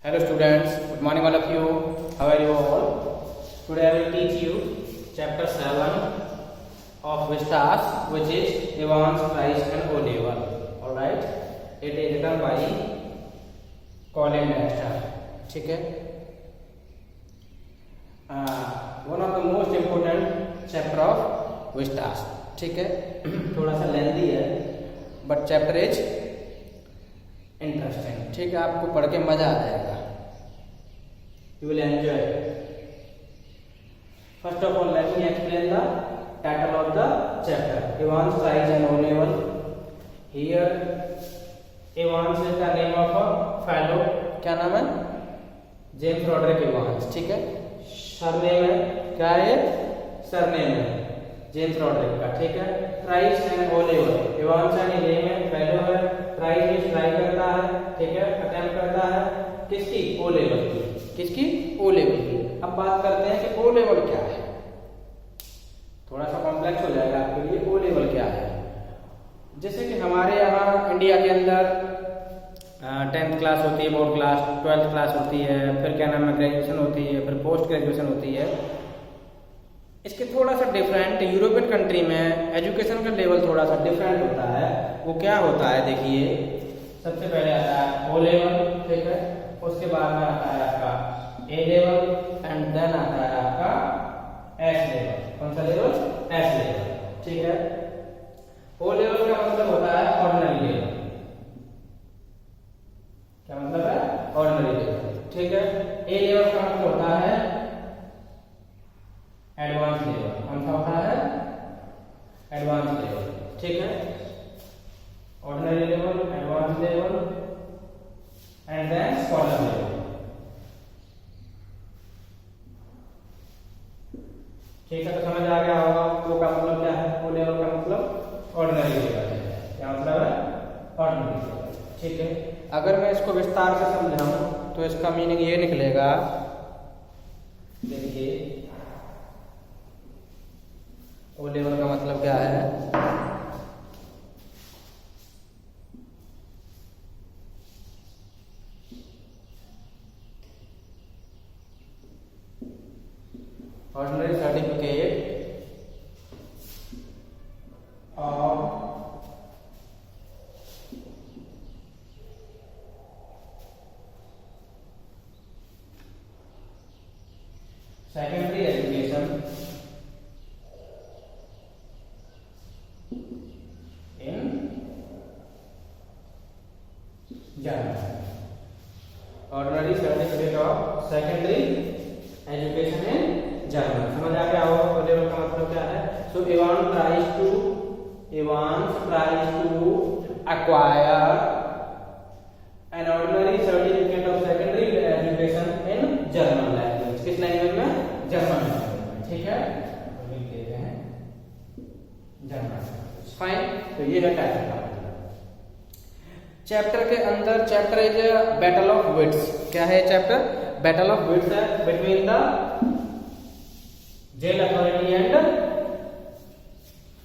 Hello students, good morning all of you. How are you all? Today I will teach you chapter 7 of Vistas, which is Evans, Price and O-level. Alright, it is written by Colin Dexter. ठीक है, one of the most important chapter of Vistas. ठीक है, थोड़ा सा lengthy है but chapter is interesting. ठीक है, आपको पढ़ के मजा आ जाएगा. You will enjoy. First of all let me explain the title of the chapter. Evans, Price and O-level. Here Evans is the name of a fellow. क्या नाम है? James Roderick Evans. ठीक है, सरनेम है, क्या है? सरनेम है James Roderick का. ठीक है, प्राइस एंड O-level. एवांस का नेम है, फेलो है. प्राइस में ट्राई करता है. ठीक है, अटेम्प्ट करता है किसकी? O-level की. किसकी? O-level की. अब बात करते हैं कि O-level क्या है. थोड़ा सा कॉम्प्लेक्स हो जाएगा आपके लिए. O-level क्या है? जैसे कि हमारे यहाँ इंडिया के अंदर 10th क्लास होती है, बोर्ड क्लास, 12th क्लास होती है, फिर क्या नाम है ग्रेजुएशन होती है, फिर पोस्ट ग्रेजुएशन होती है. इसके थोड़ा सा डिफरेंट यूरोपियन कंट्री में एजुकेशन का लेवल थोड़ा सा डिफरेंट होता है. वो क्या होता है देखिए, सबसे पहले आता है O-level. ठीक है, उसके बाद में आता है आपका A-level एंड देन आता है आपका S-level. कौन सा लेवल? S-level. ठीक है, O-level का मतलब होता है ऑर्डिनरी लेवल. क्या मतलब है? Ordinary level. ठीक है, A-level का मतलब होता है एडवांस लेवल. कौन सा होता है? Advance level. ठीक है, ordinary level, advance level and then scholar level. ठीक है, तो समझ आ गया होगा O का मतलब क्या है. O-level का मतलब ऑर्डिनरी लेवल है. क्या मतलब है? Ordinary level. ठीक है, अगर मैं इसको विस्तार से समझाऊं तो इसका मीनिंग ये निकलेगा. देखिए, O-level का मतलब क्या है? Ordinary certificate of secondary education in German. Ordinary certificate of secondary education in German. समझ आ गया होगा O-level का मतलब क्या है. सो Evans tries to acquire an ordinary certificate of secondary education in German language. किस लैंग्वेज में? जर्मन लैंग्वेज में. ठीक है, तो लिख देते हैं जर्मन. फाइन. तो ये है टाइटल का चैप्टर के अंदर. Chapter is battle of wits. क्या है चैप्टर? बैटल ऑफ विट्स है between the jail authority and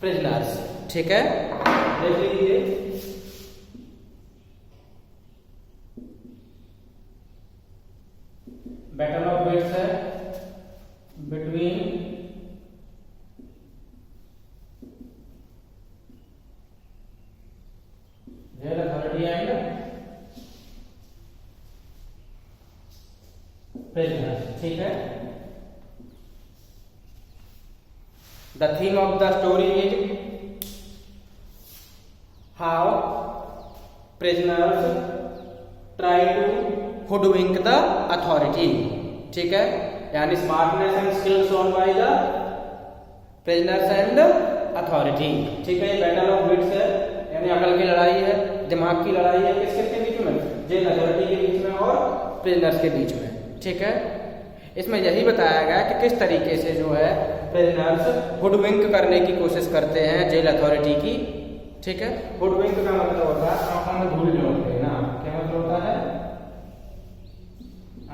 prisoners. ठीक है, देख लीजिए. बैटल ऑफ विट्स है between jail authority and prisoners. ठीक है, the theme of the story is how prisoners try to hoodwink the authority. ठीक है, यानी smartness and skill shown by the prisoners and authority. ठीक है, ये बैटल ऑफ विट्स है, यानी अकल की लड़ाई है, दिमाग की लड़ाई है. किस किसके बीच में? जेल अथॉरिटी के बीच में और प्रिजनर्स के बीच में. ठीक है, इसमें यही बताया गया कि किस तरीके से जो है प्रिजनर्स हुडविंक करने की कोशिश करते हैं जेल अथॉरिटी की. ठीक है, हुडविंक का मतलब होता है आंखों में धूल झोंक देना. क्या मतलब होता है?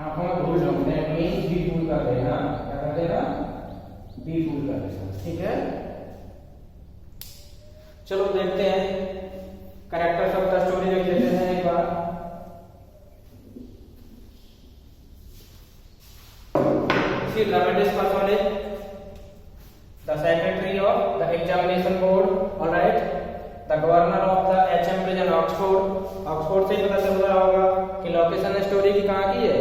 आंखों में धूल झोंक देना, मींस बी फूल कर देना. क्या कर देना? बी फूल कर देना. ठीक है, चलो देखते हैं कैरेक्टर्स ऑफ द स्टोरी. देख लेते हैं एक बार. की dramatis personae, the secretary of the examination board, alright, the governor of the HM prison Oxford. Oxford से ही पता चल रहा होगा कि लोकेशन स्टोरी की कहाँ की है,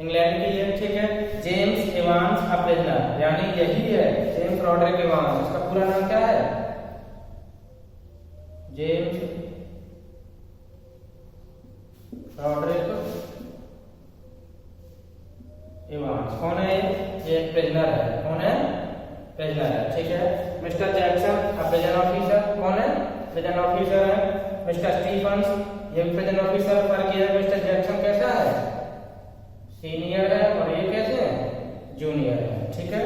इंग्लैंड की है, ठीक है। जेम्स इवांस अ प्रिजनर, यानी यही है जेम्स रॉड्रिक इवांस, इसका पूरा नाम क्या है, जेम्स रॉड्रिक इवांस। कौन है ये प्रिजनर है, कौन है, प्रिजनर है, ठीक है। Mister Jackson a prison officer, कौन है, प्रिजन ऑफिसर है। मिस्टर स्टीफंस ये प्रिजन ऑफिसर पर किया है। मिस्टर जैक्सन कैसा है, सीनियर है, और ये कैसे है, जूनियर है, ठीक है।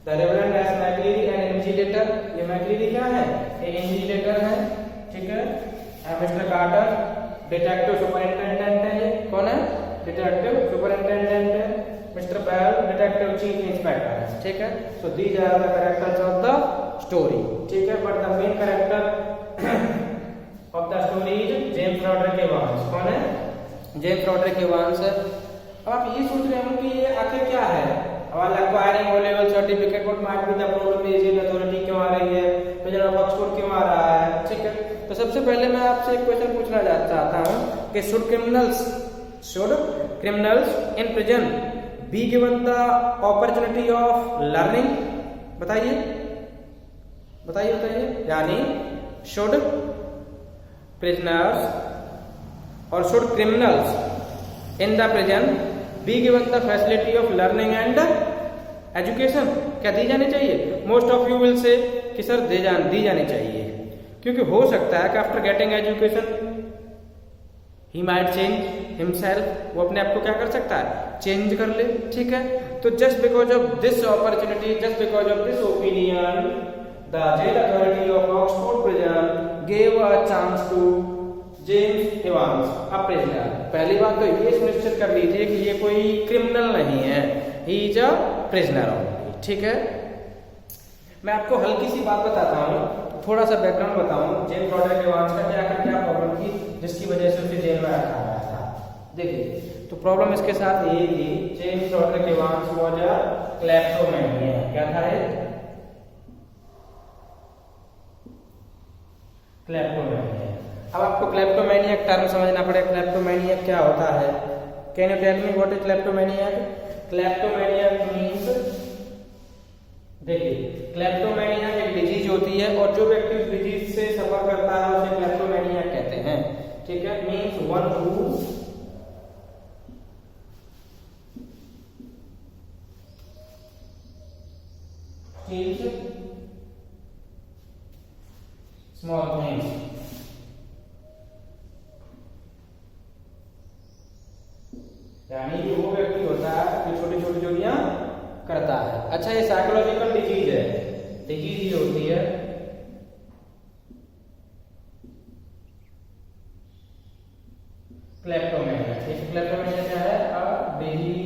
The reverend S McLeery an invigilator, ये मैक्लीरी क्या है, ये इन्विजिलेटर है, ठीक है। मिस्टर कार्टर डिटेक्टिव सुपरिंटेंडेंट है, ये कौन है, डिटेक्टिव सुपरिंटेंडेंट है। Mister Bell detective chief inspector है, ठीक है। So these are the characters of the story, ठीक है। But the main character of the story is James Roderick Evans. कौन है, जेम्स रॉड्रिक इवांस है। अब आप ये सोच रहे हो कि ये आखिर क्या है, while acquiring O level certificate what might be the problem is in authority क्यों आ रही है, प्रिजन ऑफ ऑक्सफोर्ड क्यों आ रहा है, ठीक है। तो सबसे पहले मैं आपसे एक क्वेश्चन पूछना चाहता हूँ कि should criminals in prison be given the opportunity of learning, बताइए बताइए बताइए, यानी शुड प्रिजनर्स और should criminals in the prison be given the facility of learning and education, क्या दी जानी चाहिए। Most of you will say कि सर दी जानी चाहिए, क्योंकि हो सकता है कि after getting education he might change himself, वो अपने आप को क्या कर सकता है, चेंज कर ले, ठीक है। तो just because of this opportunity, just because of this opinion, the jail authority of Oxford prison gave a chance to James Evans a prisoner. पहली बात तो ये सुनिश्चित कर लीजिए कि ये कोई क्रिमिनल नहीं है, ही इज अ प्रिजनर ओनली, ठीक है। मैं आपको हल्की सी बात बताता हूँ, थोड़ा सा बैकग्राउंड बताऊं। जेम्स रॉड्रिक इवांस का क्या प्रॉब्लम थी जिसकी वजह से उसे जेल में रखा गया था। देखिए, तो प्रॉब्लम इसके साथ ये थी, James Roderick Evans was a kleptomania. क्या था ये, क्लेप्टोमैनिया। अब आपको क्लेप्टोमैनिया टर्म समझना पड़ेगा, क्लेप्टोमैनिया क्या होता है। Can you tell me what is kleptomania. Kleptomania means, देखिए क्लेप्टोमैनिया एक डिजीज होती है और जो व्यक्ति उस डिजीज से सफर करता है उसे क्लेप्टोमैनिया कहते हैं, ठीक है। Means one who steals small things, यानी कि वो व्यक्ति होता है जो छोटी छोटी चोरियां करता है। अच्छा, ये साइकोलॉजिकल डिजीज है, डिजीज ये होती है क्लेप्टोमैनिया। क्लेप्टोमैनिया क्या है, a disease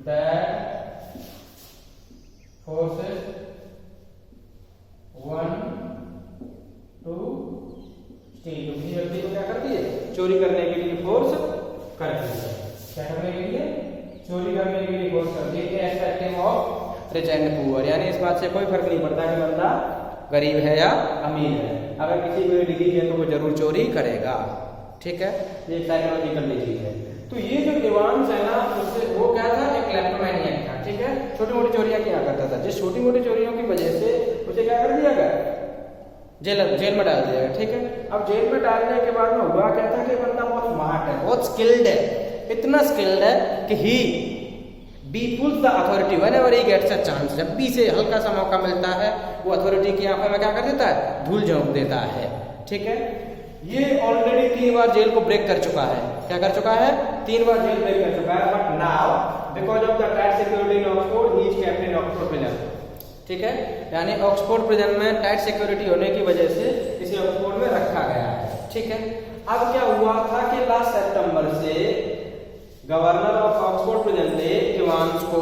that forces one to steal. किसी व्यक्ति को क्या करती है, चोरी करने के लिए फोर्स करती है। क्या करने के लिए, चोरी करने के लिए फोर्स करती है। Irrespective of rich and poor, यानी इस बात से कोई फर्क नहीं पड़ता कि बंदा गरीब है या अमीर है, अगर किसी को डिजीज है तो वो जरूर चोरी करेगा, ठीक है। ये साइकोलॉजिकल डिजीज है। तो ये जो इवांस है ना, उससे वो क्या था, एक क्लेप्टोमैनिया था, ठीक है। छोटी मोटी चोरियां किया करता था, जिस छोटी मोटी चोरियों की वजह से उसे क्या कर दिया गया, जेल में डाल दिया गया, ठीक है। अब जेल में डालने के बाद में हुआ क्या था कि बंदा बहुत स्मार्ट है, बहुत स्किल्ड है, इतना स्किल्ड है कि he be pulls the authority whenever he gets a chance. जब भी से हल्का सा मौका मिलता है वो अथॉरिटी की आंखों में क्या कर देता है, धूल झोंक देता है, ठीक है। ये ऑलरेडी 3 बार जेल को ब्रेक कर चुका है। क्या कर चुका है, 3 बार जेल ब्रेक कर चुका है। But now because of the tight security in Oxford he is kept in Oxford prison, ठीक है। यानी ऑक्सफोर्ड प्रिजन में टाइट सिक्योरिटी होने की वजह से इसे ऑक्सफोर्ड में रखा गया है, ठीक है। अब क्या हुआ था कि लास्ट सितंबर से गवर्नर ऑफ ऑक्सफोर्ड प्रिजन ने इवांस को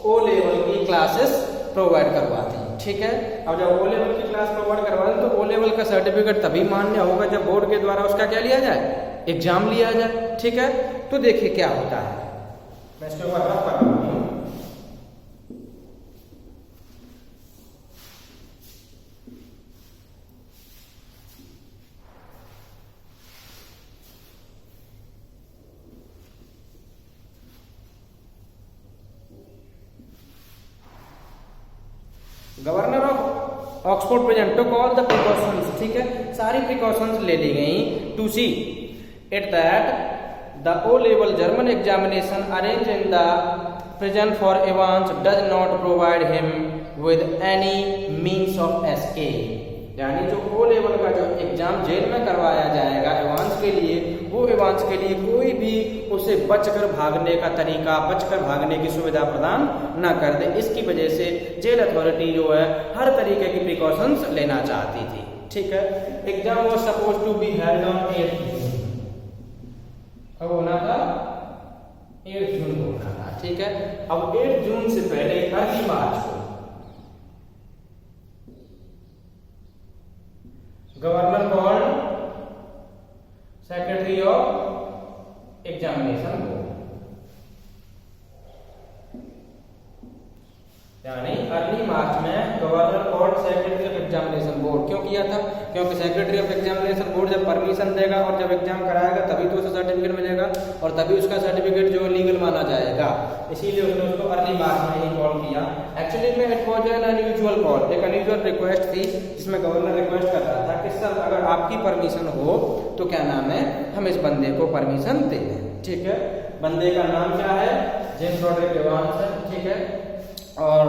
ओ लेवल की क्लासेस प्रोवाइड करवाती, ठीक है। अब जब ओ लेवल की क्लास प्रोवाइड करवाते तो ओ लेवल का सर्टिफिकेट तभी मान्य होगा जब बोर्ड के द्वारा उसका क्या लिया जाए, एग्जाम लिया जाए, ठीक है। तो देखिए क्या होता है, मैं इसके ऊपर रफ कर रहा हूँ। Governor of Oxford prison took all the precautions, ठीक है, सारी प्रिकॉशंस ले ली गई to see it that the O level German examination arrange in the prison for Evans does not provide him with any means of escape. यानी जो O level का जो एग्जाम जेल में करवाया जाएगा एवांस के लिए, वो एवांस के लिए कोई भी उसे बचकर भागने का तरीका, बचकर भागने की सुविधा प्रदान न कर दे। इसकी वजह से जेल अथॉरिटी जो है हर तरीके की प्रिकॉशंस लेना चाहती थी, ठीक है। Exam was suppose to be held on 8 June, कब होना था? 8 जून को होना था, ठीक है। अब 8 जून से पहले अर्ली मार्च को governor called secretary of examination board, यानी अर्ली मार्च में governor called secretary of examination board. क्यों किया था? क्योंकि सेक्रेटरी ऑफ एग्जामिनेशन बोर्ड जब परमिशन देगा और जब एग्जाम कराएगा तभी तो उसे सर्टिफिकेट मिलेगा और तभी उसका सर्टिफिकेट जो लीगल माना जाएगा। इसीलिए उसने उसको अर्ली मार्च में ही कॉल किया। एक्चुअली में it was an unusual call, एक अनयूजुअल रिक्वेस्ट थी जिसमें गवर्नर रिक्वेस्ट कर रहा था कि सर अगर आपकी परमिशन हो तो क्या नाम है, हम इस बंदे को परमिशन दे दें, ठीक है। बंदे का नाम क्या है? जेम्स रॉड्रिक एवांस है, ठीक है। और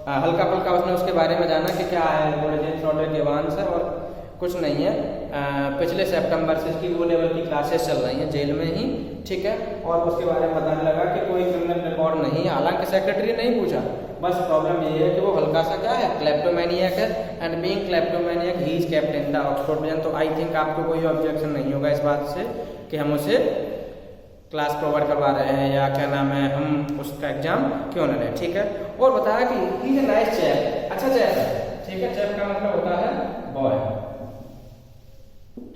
हल्का फुल्का उसने उसके बारे में जाना कि क्या है, बोले जेम्स रॉड्रिक एवांस है और कुछ नहीं है। पिछले सितंबर से इसकी वो लेवल की क्लासेस चल रही हैं जेल में ही, ठीक है। और उसके बारे में बताने लगा कि कोई क्रिमिनल रिकॉर्ड नहीं है। हालांकि सेक्रेटरी नहीं पूछा, बस प्रॉब्लम ये है कि वो हल्का सा क्या है, क्लेप्टोमैनियक है, and being kleptomaniac he is kept in the Oxford prison. तो आई थिंक आपको कोई ऑब्जेक्शन नहीं होगा इस बात से कि हम उसे क्लास प्रोवाइड करवा रहे हैं या क्या नाम है, हम उसका एग्जाम क्यों न लें, ठीक है। और बताया कि ही इज अ नाइस चैप, अच्छा चैप है, ठीक है। चैप का मतलब होता है बॉय,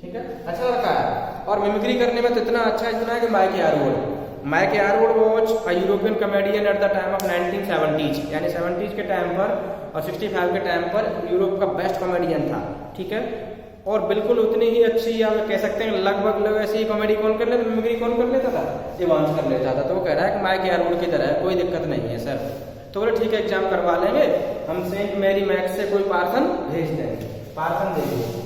ठीक है, अच्छा लड़का है। और मिमिक्री करने में तो इतना अच्छा है कि Mike Yarwood was a European comedian at the time of 1970s, यानी 70s के टाइम पर और 65 के टाइम पर यूरोप का बेस्ट कॉमेडियन था, ठीक है। और बिल्कुल उतनी ही अच्छी, या कह सकते हैं लगभग लोग ऐसी कॉमेडी कौन कर लेता, मिमिक्री कौन कर लेता था, एवांस कर लेता था। तो वो कह रहा है कि माइक यारवुड की तरह है, कोई दिक्कत नहीं है सर। तो बोले ठीक है एग्जाम करवा लेंगे, हम सेंट मैरी मैक्स से कोई पार्सन भेज देंगे, पार्सन दे देंगे।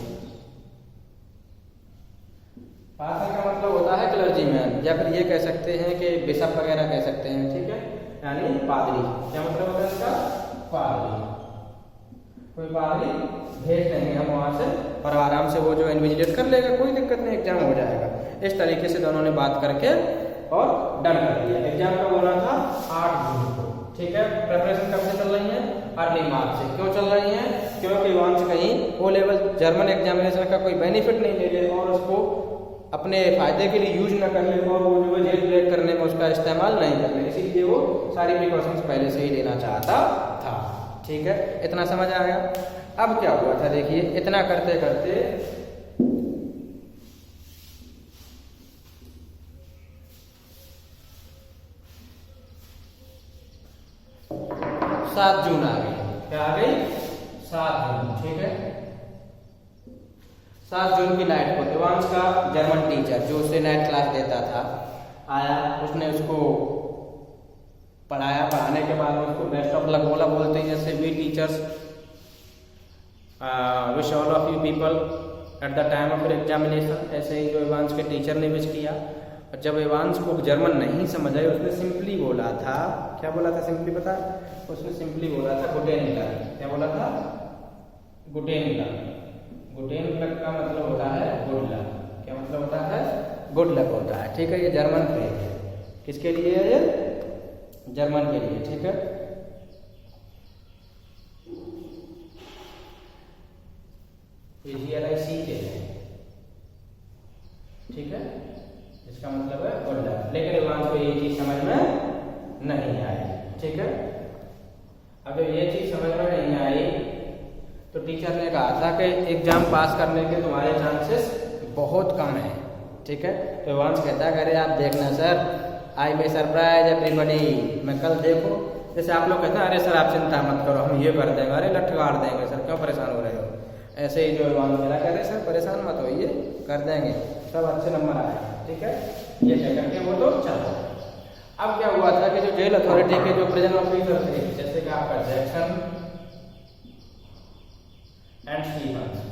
पार्सन का मतलब होता है क्लर्जीमैन, या फिर ये कह सकते हैं कि बिशप वगैरह कह सकते हैं, ठीक है, यानी पादरी। क्या मतलब होता है इसका? पादरी, कोई पादरी भेज देंगे हम वहां से और आराम से वो जो इन्विजिलेट कर लेगा, कोई दिक्कत नहीं, एग्जाम हो जाएगा। इस तरीके से दोनों ने बात करके और डन कर दिया। एग्जाम कब होना था? 8 जून को, ठीक है। प्रिपरेशन कब से चल रही है? अर्ली मार्च से। क्यों चल रही है? क्योंकि वहां कहीं ओ लेवल जर्मन एग्जामिनेशन का कोई बेनिफिट नहीं ले ले और उसको अपने फायदे के लिए यूज न कर ले और वो जो जेल ब्रेक करने में उसका इस्तेमाल नहीं कर ले, इसीलिए वो सारी प्रिकॉशंस पहले से ही लेना चाहता था, ठीक है। इतना समझ आ गया? अब क्या हुआ था देखिए, इतना करते करते 7 जून आ गई। क्या आ गई? 7 जून, ठीक है। 7 जून की नाइट को एवांस का जर्मन टीचर जो उसे नाइट क्लास देता था आया, उसने उसको पढ़ाया। पढ़ाने के बाद उसको बेस्ट ऑफ लक बोला, बोलते हैं जैसे we teachers wish all of you people at the time of examination. ऐसे ही जो एवांस के टीचर ने विश किया। और जब एवांस को जर्मन नहीं समझ आई, उसने सिंपली बोला था, क्या बोला था सिंपली बता? उसने सिंपली बोला था गुटेन लक। क्या बोला था? गुटेन लक। गुटेन लक का मतलब होता है गुड लक। क्या मतलब होता है? गुड लक होता है, ठीक है। ये जर्मन फ्रेज है, किसके लिए है? ये जर्मन के लिए, ठीक है। GLIC के लिए, ठीक है। इसका मतलब है गुड लक। लेकिन एवांस को ये चीज समझ में नहीं आई, ठीक है। अब जब ये चीज समझ में नहीं आई तो टीचर ने कहा था कि एग्जाम पास करने के तुम्हारे चांसेस बहुत कम है, ठीक है। तो एवांस कहता है अरे आप देखना सर, आई मे सरप्राइज एवरीबॉडी। मैं कल देखो, जैसे आप लोग कहते हैं अरे सर आप चिंता मत करो हम ये कर देंगे, अरे लठ गाड़ देंगे सर, क्यों परेशान हो रहे हो। ऐसे ही जो एडवांस मेरा कह रहे सर परेशान मत होइए, कर देंगे, सब अच्छे नंबर आएगा, ठीक है। ये कह करके वो तो चलो। अब क्या हुआ था कि जो जेल अथॉरिटी के जो प्रिजन ऑफिसर थे, जैसे कि आपका जैक्सन एंड स्टीफन्स,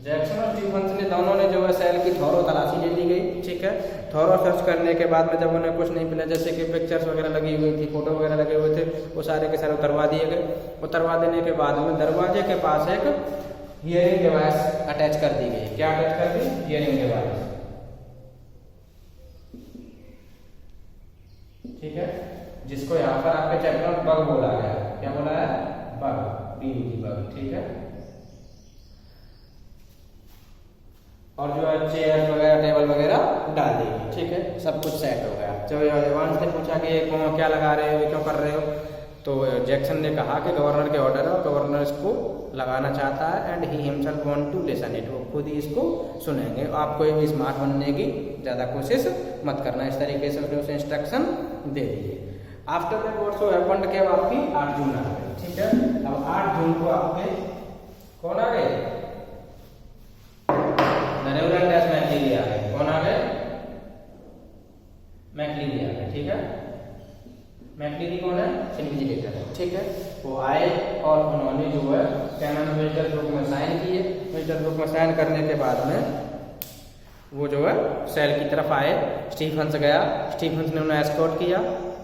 जैक्सन और स्टीफन्स ने दोनों ने जो है सेल की थोरो तलाशी ले ली गई, ठीक है। थोरो सर्च करने के बाद में जब उन्हें कुछ नहीं मिला, जैसे कि पिक्चर्स वगैरह लगी हुई थी, फोटो वगैरह लगे हुए थे, वो सारे के सारे उतरवा दिए गए। उतरवा देने के बाद में दरवाजे के पास एक हियरिंग डिवाइस अटैच कर दी गई। क्या अटैच कर दी? हियरिंग डिवाइस, ठीक है, जिसको यहाँ पर आपके चैप्टर में बग बोला गया। क्या बोला है? बग, बग, ठीक है। और जो है चेयर वगैरह टेबल वगैरह डाल दी, ठीक है, सब कुछ सेट हो गया। जब एडवांस ने पूछा कि ये क्या लगा रहे हो, ये क्यों कर रहे हो, तो जैक्सन ने कहा कि गवर्नर के ऑर्डर है और गवर्नर इसको लगाना चाहता है and he himself want to listen it, वो खुद ही इसको सुनेंगे। आप कोई भी स्मार्ट बनने की ज़्यादा कोशिश मत करना, इस तरीके से उसने उसे इंस्ट्रक्शन दे दिए। After that what so happened के आपकी 8 जून आ गई, ठीक है। अब 8 जून को आपके कौन आ गए? रेवरेंड एस मैकलीरी आ गए। कौन आ गए? मैकलीरी आ गए, ठीक है। मैकलीरी कौन है? इन्विजिलेटर है, ठीक है। वो आए और उन्होंने जो है क्या नाम है विजिटर बुक में साइन किए। विजिटर बुक में साइन करने के बाद में वो जो है सेल की तरफ आए। स्टीफन्स गया, स्टीफन्स ने उन्हें एस्कॉर्ट किया,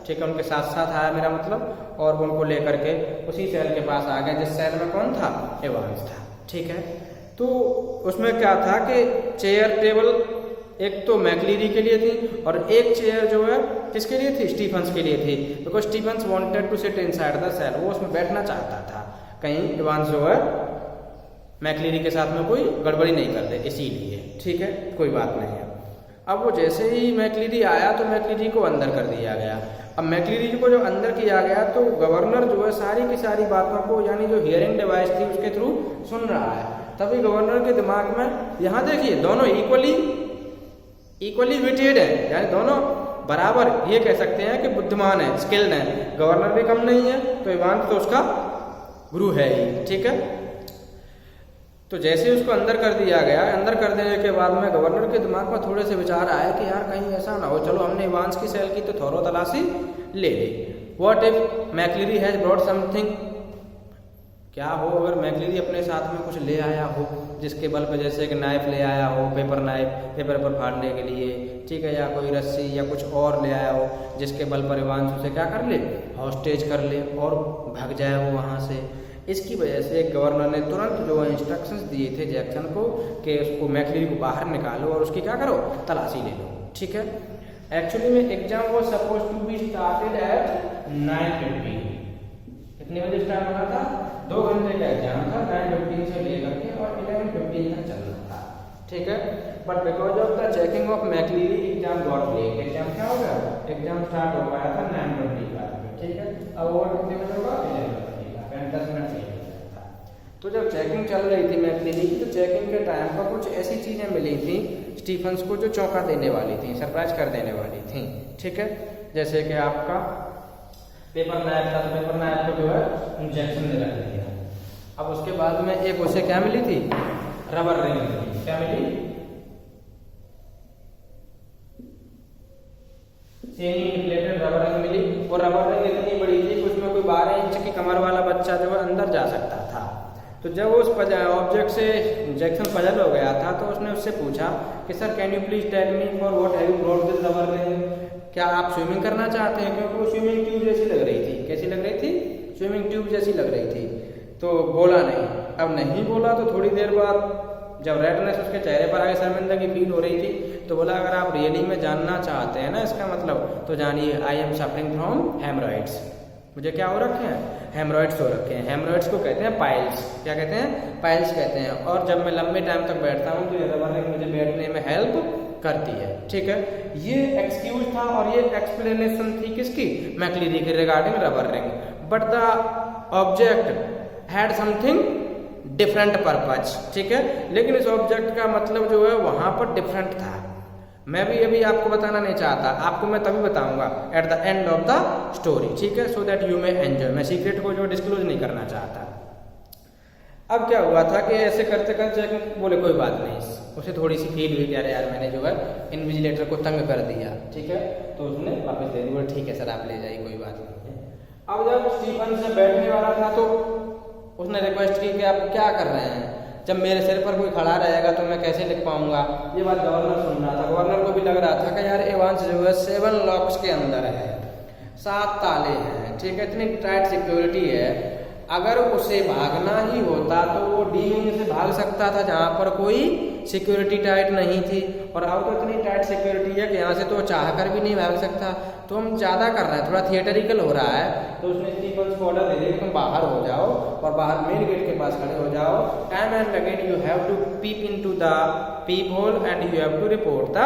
ठीक है, उनके साथ साथ आया मेरा मतलब, और वो उनको लेकर के उसी सेल के पास आ गए जिस सेल में कौन था? एवांस था, ठीक है। तो उसमें क्या था कि चेयर टेबल एक तो मैकलीरी के लिए थी और एक चेयर जो है किसके लिए थी? स्टीफन्स के लिए थी, because Stephens wanted to sit inside the cell, वो उसमें बैठना चाहता था, कहीं एवांस जो है मैकलीरी के साथ में कोई गड़बड़ी नहीं कर दे, इसीलिए, ठीक है, कोई बात नहीं है। अब वो जैसे ही मैकलीरी आया तो मैकलीरी को अंदर कर दिया गया। अब मैकलीरी को जो अंदर किया गया तो गवर्नर जो है सारी की सारी बातों को, यानी जो हियरिंग डिवाइस थी उसके थ्रू सुन रहा है। तभी गवर्नर के दिमाग में, यहाँ देखिए दोनों इक्वली विटेड है, यानी दोनों बराबर, ये कह सकते हैं कि बुद्धिमान है, स्किल्ड है। गवर्नर भी कम नहीं है तो एवांस तो उसका गुरु है ही, ठीक है। तो जैसे ही उसको अंदर कर दिया गया, अंदर कर देने के बाद में गवर्नर के दिमाग में थोड़े से विचार आए कि यार कहीं ऐसा ना हो, चलो हमने एवांस की सेल की तो थोरो तलाशी ले ली, what if McLeery has brought something, क्या हो अगर मैकलीरी अपने साथ में कुछ ले आया हो जिसके बल पे, जैसे कि नाइफ ले आया हो, पेपर नाइफ, पेपर पर फाड़ने के लिए, ठीक है, या कोई रस्सी या कुछ और ले आया हो जिसके बल पर एवांस उसे क्या कर ले? हॉस्टेज कर ले और भाग जाए वो वहाँ से। इसकी वजह से गवर्नर ने तुरंत जो इंस्ट्रक्शंस दिए थे जैक्सन को कि उसको मैकलीरी को बाहर निकालो और उसकी क्या करो? तलाशी ले लो, ठीक है। एक्चुअली में एग्जाम वो suppose to be started at 9:50। कितने बजे स्टार्ट होना था? 2 घंटे का एग्जाम था, 9:15 से लेकर के और 11:15 तक चलना था, ठीक है। But because of the checking of McLeery exam got late, exam क्या हो गया? एग्जाम स्टार्ट हो पाया था 9:20 का, ठीक है। अब वो कितने बजे होगा? 10 मिनट चाहिए था। तो जब चेकिंग चल रही थी मैकलीरी की, तो चेकिंग के टाइम पर कुछ ऐसी चीज़ें मिली थी स्टीफन्स को जो चौंका देने वाली थी, सरप्राइज कर देने वाली थी, ठीक है। जैसे कि आपका पेपर नाइफ था, तो पेपर नाइफ को जो है जैक्सन ने रख दिया। अब उसके बाद में एक उसे क्या मिली थी? रबर रिंग मिली। क्या मिली? सेमी इंफ्लेटेड रबर रिंग मिली। और रबर रिंग इतनी बड़ी थी कि उसमें कोई 12 इंच की कमर वाला बच्चा जो है अंदर जा सकता था। तो जब उस ऑब्जेक्ट से जैक्सन पजल हो गया था तो उसने उससे पूछा कि sir can you please tell me for what have you brought this rubber ring, क्या आप स्विमिंग करना चाहते हैं? क्योंकि वो स्विमिंग ट्यूब जैसी लग रही थी। कैसी लग रही थी? स्विमिंग ट्यूब जैसी लग रही थी। तो बोला नहीं। अब नहीं बोला तो थोड़ी देर बाद जब रेडनेस उसके चेहरे पर आगे, शर्मिंदगी फील हो रही थी, तो बोला अगर आप रियली में जानना चाहते हैं ना इसका मतलब, तो जानिए I am suffering from haemorrhoids. मुझे क्या हो रखे हैं? हेमरॉइड्स हो रखे हैं। हेमरॉइड्स को कहते हैं पाइल्स। क्या कहते हैं? पाइल्स कहते हैं। और जब मैं लंबे टाइम तक बैठता हूँ तो ये रबर रिंग मुझे बैठने में हेल्प करती है, ठीक है। ये एक्सक्यूज था और ये एक्सप्लेनेशन थी किसकी? मैकलीरी के regarding rubber ring. But the object had something different purpose, ठीक है। लेकिन इस ऑब्जेक्ट का मतलब जो है वहां पर डिफरेंट था। मैं भी अभी आपको बताना नहीं चाहता, आपको मैं तभी बताऊंगा at the end of the story, ठीक है, so that you may enjoy. मैं सीक्रेट को जो डिस्क्लोज नहीं करना चाहता। अब क्या हुआ था कि ऐसे करते करते बोले कोई बात नहीं, उसे थोड़ी सी फील हुई कि अरे यार मैंने जो है इन्विजिलेटर को तंग कर दिया, ठीक है, तो उसने वापस दे दी, बोले ठीक है सर आप ले जाइए कोई बात नहीं है। अब जब स्टीफन से बैठने वाला था तो उसने रिक्वेस्ट की कि आप क्या कर रहे हैं, जब मेरे सिर पर कोई खड़ा रहेगा तो मैं कैसे लिख पाऊंगा। ये बात गवर्नर सुन रहा था, गवर्नर को भी लग रहा था कि यार एवांस जो है 7 लॉक्स के अंदर है, 7 ताले हैं, ठीक है, इतनी टाइट सिक्योरिटी है, अगर उसे भागना ही होता तो वो डी विंग से भाग सकता था जहाँ पर कोई सिक्योरिटी टाइट नहीं थी, और अब तो इतनी टाइट सिक्योरिटी है कि यहाँ से तो चाह कर भी नहीं भाग सकता। तो हम ज़्यादा कर रहे हैं, थोड़ा थिएटरिकल हो रहा है। तो उसने स्टीफन को ऑर्डर दे दिया तुम बाहर हो जाओ और बाहर मेन गेट के पास खड़े हो जाओ, time and again you have to peep into the peep hole and you have to report the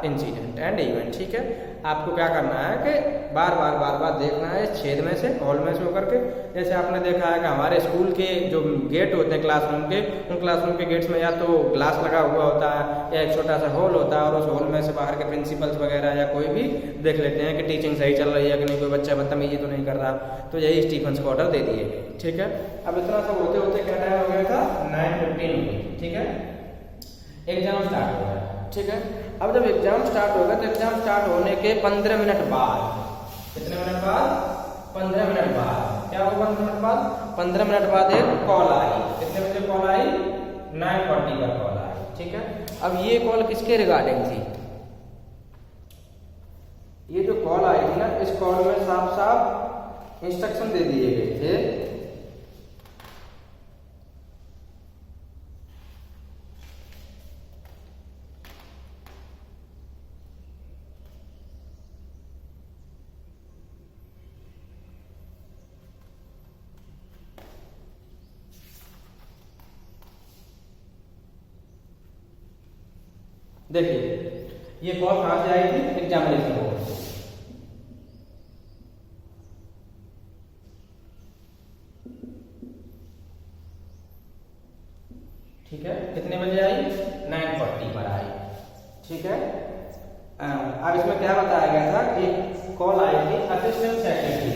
incident and event, ठीक है। आपको क्या करना है कि बार बार देखना है इस छेद में से, हॉल में से होकर के। जैसे आपने देखा है कि हमारे स्कूल के जो गेट होते हैं क्लासरूम के, उन क्लासरूम के गेट्स में या तो ग्लास लगा हुआ होता है या एक छोटा सा हॉल होता है, और उस हॉल में से बाहर के प्रिंसिपल्स वगैरह या कोई भी देख लेते हैं कि टीचिंग सही चल रही है कि नहीं, कोई बच्चा बदतमीजी तो नहीं कर रहा। तो यही स्टीफन को ऑर्डर दे दिए, ठीक है। अब इतना सब होते होते क्या टाइम हो गया था, 9:15 हो गई, ठीक है। एग्जाम स्टार्ट हो गया, ठीक है। अब जब एग्जाम स्टार्ट होगा तो एग्जाम स्टार्ट होने के 15 मिनट बाद, कितने मिनट बाद, 15 मिनट बाद क्या होगा, 15 मिनट बाद, 15 मिनट बाद एक कॉल आई। कितने बजे कॉल आई, 9:40 का कॉल आई, ठीक है। अब ये कॉल किसके रिगार्डिंग थी, ये जो कॉल आई थी ना, इस कॉल में साफ साफ इंस्ट्रक्शन दे दिए गए थे देखिए ये कॉल कहां से आई थी, एग्जामिनेशन बोर्ड से, ठीक है। कितने बजे आई, 9:40 पर आई, ठीक है। अब इसमें क्या बताया गया था कि कॉल आई थी assistant secretary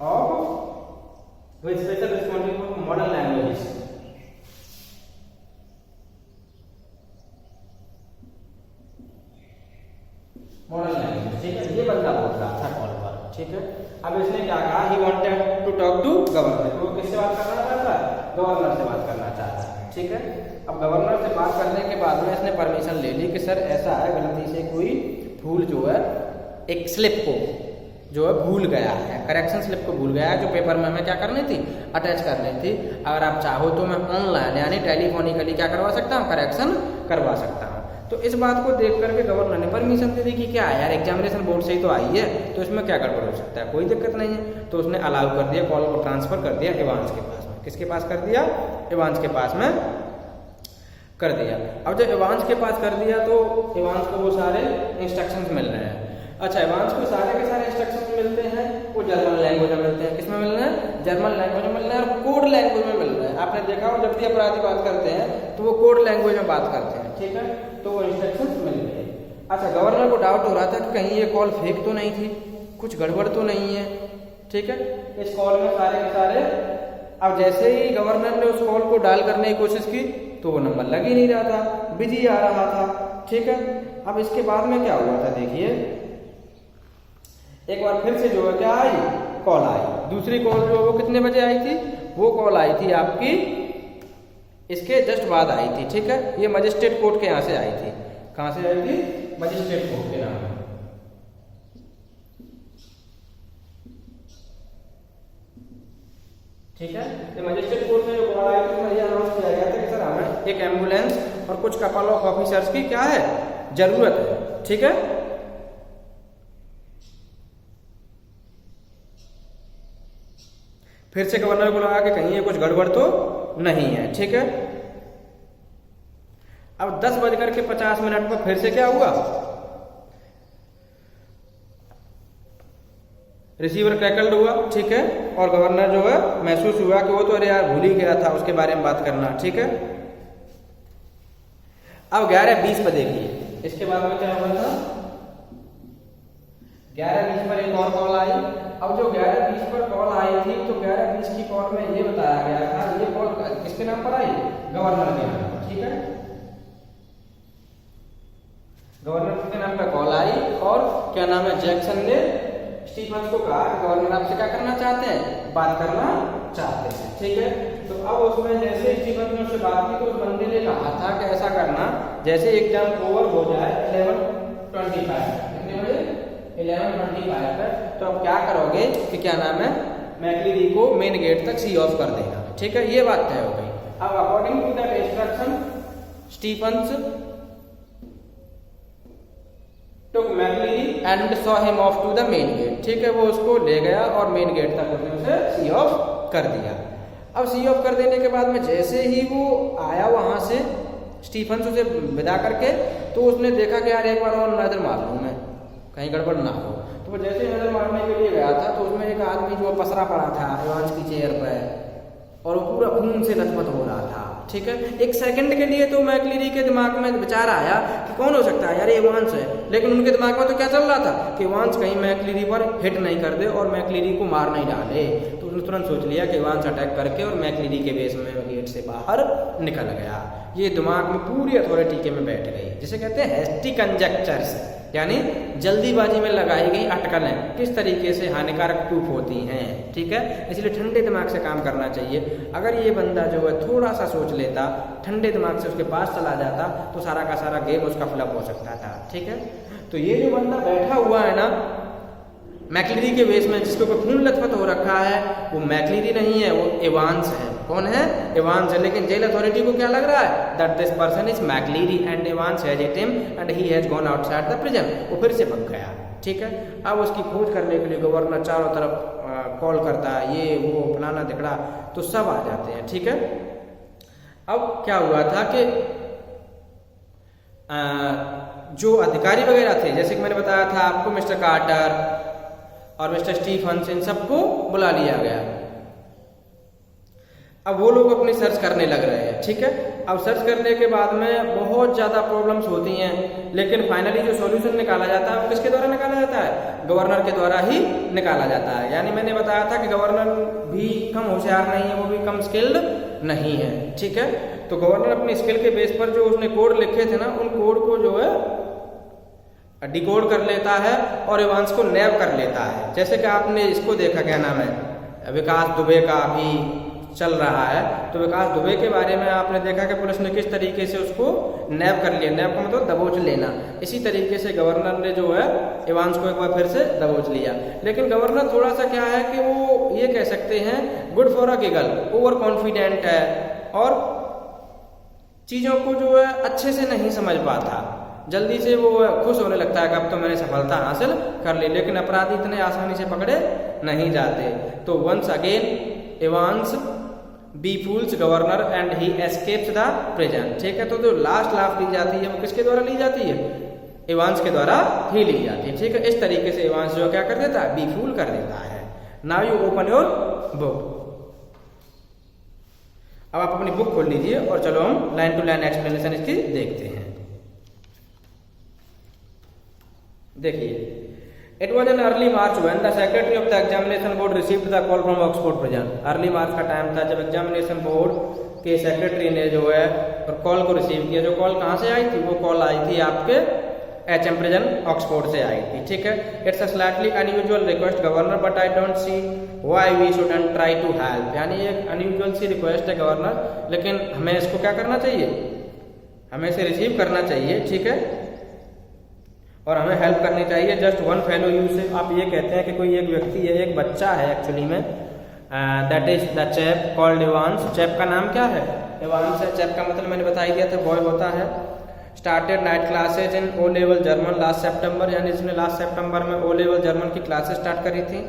of with special responsibility for modern languages, ठीक है। ये बंदा बोल रहा था कॉल पर, ठीक है। अब इसने क्या कहा, he wanted to talk to governor, तो किससे बात करना चाहता है, गवर्नर से बात करना चाहता है, ठीक है। अब गवर्नर से बात करने के बाद में इसने परमिशन ले ली कि सर ऐसा है, गलती से कोई भूल जो है एक स्लिप को जो है भूल गया है, करेक्शन स्लिप को भूल गया है, जो पेपर में हमें क्या करनी थी, अटैच करनी थी। अगर आप चाहो तो मैं ऑनलाइन यानी टेलीफोनिकली क्या करवा सकता हूँ, करेक्शन करवा सकता हूँ। तो इस बात को देख करके गवर्नर ने परमिशन दे दी कि क्या है यार, एग्जामिनेशन बोर्ड से ही तो आई है, तो इसमें क्या गड़बड़ हो सकता है, कोई दिक्कत नहीं है। तो उसने अलाउ कर दिया, कॉल को ट्रांसफर कर दिया एवांस के पास में। किसके पास कर दिया, एवांस के पास में कर दिया। अब जब एवांस के पास कर दिया तो एवांस को वो सारे इंस्ट्रक्शंस मिल रहे हैं। अच्छा, एवांस को सारे के सारे इंस्ट्रक्शंस मिलते हैं, वो जर्मन लैंग्वेज में मिलते हैं। किसमें मिल रहे हैं, जर्मन लैंग्वेज में मिल रहे हैं, और कोड लैंग्वेज में मिल रहे हैं। आपने देखा हो जब भी अपराधी बात करते हैं तो वो कोड लैंग्वेज में बात करते हैं, ठीक है। तो वो इंस्ट्रक्शंस मिल गए। अच्छा, गवर्नर को डाउट हो रहा था कि कहीं ये कॉल फेक तो नहीं थी, कुछ गड़बड़ तो नहीं है, ठीक है। इस कॉल में सारे के सारे, अब जैसे ही गवर्नर ने उस कॉल को डायल करने की कोशिश की तो वो नंबर लग ही नहीं रहा था, बिजी आ रहा था, ठीक है। अब इसके बाद में क्या हुआ था, देखिए एक बार फिर से जो है क्या आई, कॉल आई। दूसरी कॉल जो वो कितने बजे आई थी, वो कॉल आई थी आपकी इसके जस्ट बाद आई थी, ठीक है। ये मजिस्ट्रेट कोर्ट के यहाँ से आई थी। कहाँ से आई थी, मजिस्ट्रेट कोर्ट के नाम, ठीक है। ये मजिस्ट्रेट कोर्ट से जो कॉल आई थी उसमें यह अनाउंस किया गया था कि सर हमें एक एम्बुलेंस और कुछ कपल ऑफ ऑफिसर्स की क्या है, जरूरत है, ठीक है। फिर से गवर्नर को लगा कि कहीं ये कुछ गड़बड़ तो नहीं है, ठीक है। अब 10:50 पर फिर से क्या हुआ, रिसीवर क्रैकल्ड हुआ, ठीक है। और गवर्नर जो है महसूस हुआ कि वो तो अरे यार भूल ही गया था उसके बारे में बात करना। ठीक है, अब 11:20 पर देखिए, इसके बाद में क्या हुआ था, 11:20 पर एक और कॉल आई। अब जो 11:20 पर कॉल आई थी तो 11:20 की कॉल में ये बताया गया था, ये कॉल किसके नाम पर आई, गवर्नर के नाम पर। ठीक है, गवर्नर के नाम पर कॉल आई और क्या नाम है, जैक्सन ने स्टीफन को कहा गवर्नर आपसे क्या करना चाहते हैं, बात करना चाहते हैं। ठीक है, तो अब उसमें जैसे स्टीफन ने उससे बात की तो उस बंदे ने कहा था कि ऐसा करना, जैसे एग्जाम ओवर हो जाए 11:25 कितने बजे, 11:25 पर, तो अब क्या करोगे कि क्या नाम है, मैक्लिरी को मेन गेट तक सी ऑफ कर देगा। ठीक है, ये बात तय हो गई। अब according to that instruction Stephens took McLeery and saw him off to the main gate. ठीक है, वो उसको ले गया और मेन गेट तक उसने उसे सी ऑफ कर दिया। अब सी ऑफ कर देने के बाद में जैसे ही वो आया वहां से स्टीफन उसे विदा करके, तो उसने देखा कि यार एक बार और नजर मार लूं मैं, कहीं गड़बड़ ना हो। तो वो जैसे नजर मारने के लिए गया था तो उसमें एक आदमी जो पसरा पड़ा था एवांस की चेयर पर और वो पूरा खून से लथपथ हो रहा था। ठीक है, एक सेकंड के लिए तो मैक्लिरी के दिमाग में विचार आया कि कौन हो सकता है यार, ये एवांस है, लेकिन उनके दिमाग में तो क्या चल रहा था कि एवांस कहीं मैक्लिरी पर हिट नहीं कर दे और मैक्लिरी को मार नहीं डाले। तो उन्होंने तुरंत सोच लिया कि एवांस अटैक करके और मैक्लिरी के बेस में गेट से बाहर निकल गया। ये दिमाग में पूरी अथॉरिटी के में बैठ गई, जिसे कहते हैं हेस्टी कंजेक्चर्स, यानी जल्दीबाजी में लगाई गई अटकलें किस तरीके से हानिकारक प्रूफ होती हैं। ठीक है, इसलिए ठंडे दिमाग से काम करना चाहिए। अगर ये बंदा जो है थोड़ा सा सोच लेता, ठंडे दिमाग से उसके पास चला जाता, तो सारा का सारा गेम उसका फ्लॉप हो सकता था। ठीक है, तो ये जो बंदा बैठा हुआ है ना मैक्लिरी के बेस में, जिसके ऊपर खून लथपथ हो रखा है, वो मैक्लिरी नहीं है, वो एवांस है। कौन है, एवांस है। लेकिन जेल अथॉरिटी को क्या लग रहा है, that this person is McLeery and Evans has hit him and he has gone outside the prison. वो फिर से भाग गया। ठीक है, अब उसकी खोज करने के लिए गवर्नर चारों तरफ कॉल करता है, ये वो फलाना दिखड़ा, तो सब आ जाते हैं। ठीक है, अब क्या हुआ था कि जो अधिकारी वगैरह थे, जैसे कि मैंने बताया था आपको, मिस्टर कार्टर और मिस्टर स्टीफन्स, इन सबको बुला लिया गया। अब वो लोग अपनी सर्च करने लग रहे हैं। ठीक है, अब सर्च करने के बाद में बहुत ज़्यादा प्रॉब्लम्स होती हैं, लेकिन फाइनली जो सॉल्यूशन निकाला जाता है वो किसके द्वारा निकाला जाता है, गवर्नर के द्वारा ही निकाला जाता है। यानी मैंने बताया था कि गवर्नर भी कम होशियार नहीं है, वो भी कम स्किल्ड नहीं है। ठीक है, तो गवर्नर अपनी स्किल के बेस पर जो उसने कोड लिखे थे ना, उन कोड को जो है डिकोड कर लेता है और एवांस को नैप कर लेता है। जैसे कि आपने इसको देखा, क्या नाम है, विकास दुबे का अभी चल रहा है, तो विकास दुबे के बारे में आपने देखा कि पुलिस ने किस तरीके से उसको नैप कर लिया। नैप का मतलब दबोच लेना। इसी तरीके से गवर्नर ने जो है एवांस को एक बार फिर से दबोच लिया। लेकिन गवर्नर थोड़ा सा क्या है कि वो ये कह सकते हैं good for a giggle, over confident है और चीज़ों को जो है अच्छे से नहीं समझ पाता। जल्दी से वो खुश होने लगता है कि अब तो मैंने सफलता हासिल कर ली, लेकिन अपराधी इतने आसानी से पकड़े नहीं जाते। तो once again Evans befools governor and he escapes the prison. ठीक है, तो जो लास्ट लाफ ली जाती है वो किसके द्वारा ली जाती है, एवांस के द्वारा ही ली जाती है। ठीक है, इस तरीके से एवांस जो क्या कर देता है, बी फूल कर देता है। Now you open your book. अब आप अपनी बुक खोल लीजिए और चलो हम लाइन टू लाइन एक्सप्लेनेशन इसकी देखते हैं। देखिए, it was an early March when the secretary of the examination board received the call from Oxford prison. Early मार्च का टाइम था जब एग्जामिनेशन बोर्ड के सेक्रेटरी ने जो है कॉल को रिसीव किया। जो कॉल कहाँ से आई थी, वो कॉल आई थी आपके HM प्रिजन ऑक्सफोर्ड से आई थी। ठीक है, it's a slightly unusual request governor but I don't see why we shouldn't try to help. यानी एक अनयूजुअल सी रिक्वेस्ट है गवर्नर, लेकिन हमें इसको क्या करना चाहिए, हमें इसे रिसीव करना चाहिए। ठीक है, और हमें हेल्प करनी चाहिए। जस्ट वन फेलो यू से आप ये कहते हैं कि कोई एक व्यक्ति है, एक बच्चा है एक्चुअली में, that is the chap called Evans. Chap का नाम क्या है, एवांस है। चैप का मतलब मैंने बता ही दिया था, बॉय होता है। Started night classes in O level German last September, यानी इसने लास्ट सितंबर में ओ लेवल जर्मन की क्लासेस स्टार्ट करी थी।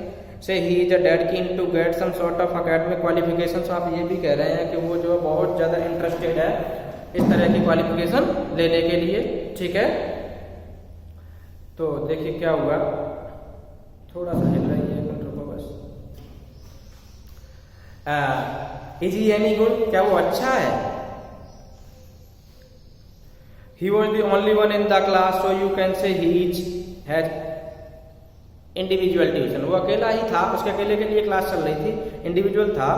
से he is a dead keen to get some sort of academic qualification. आप ये भी कह रहे हैं कि वो जो बहुत ज़्यादा इंटरेस्टेड है इस तरह की क्वालिफिकेशन लेने के लिए। ठीक है, तो देखिए क्या हुआ, थोड़ा सा हिल रही है, रुको बस। इज ही एनी गुड, क्या वो अच्छा है? He was the only one in the class, so you can say he has individual tuition. वो अकेला ही था, उसके अकेले के लिए क्लास चल रही थी, इंडिविजुअल था।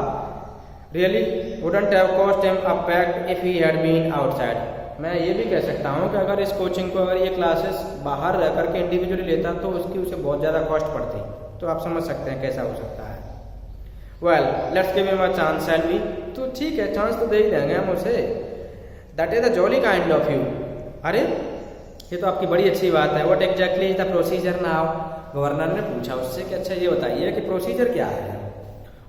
Really wouldn't have cost him a packet if he had been outside. मैं ये भी कह सकता हूँ कि अगर इस कोचिंग को, अगर ये क्लासेस बाहर रह करके इंडिविजुअली लेता तो उसकी उसे बहुत ज़्यादा कॉस्ट पड़ती। तो आप समझ सकते हैं कैसा हो सकता है। Well let's give him a chance shall we. तो ठीक है, चांस तो दे ही देंगे हम उसे। That is the jolly kind of you. अरे ये तो आपकी बड़ी अच्छी बात है। What exactly is the procedure now? Governor ने पूछा उससे कि अच्छा ये बताइए कि प्रोसीजर क्या है।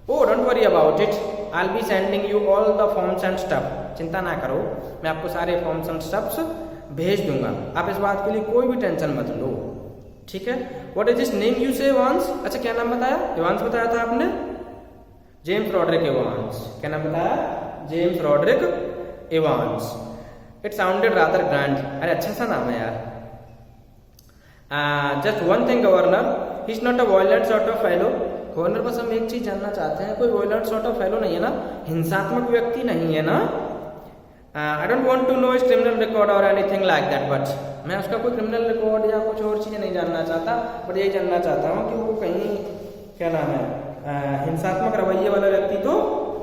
Oh don't worry about it, I will be sending you all the forms and stuff. चिंता ना करो, मैं आपको सारे फॉर्म्स एंड स्टफ्स भेज दूंगा, आप इस बात के लिए कोई भी टेंशन मत लो, ठीक है। What is this name you से? एवांस। अच्छा क्या नाम बताया? एवांस बताया था आपने? James Rodrick Evans. क्या नाम बताया? James Rodrick Evans. It sounded rather grand. अरे अच्छा सा नाम है यार। Just one thing governor, he is not a violent sort of fellow. Governor बस हम एक चीज जानना चाहते हैं, कोई वायलेंट सॉर्ट ऑफ फेलो नहीं है ना, हिंसात्मक व्यक्ति नहीं है ना। I don't want to know his criminal record और एनीथिंग लाइक दैट, बट मैं उसका कोई क्रिमिनल रिकॉर्ड या कुछ और चीजें नहीं जानना चाहता, बट यही जानना चाहता हूँ कि वो कहीं क्या नाम है हिंसात्मक रवैये वाला व्यक्ति तो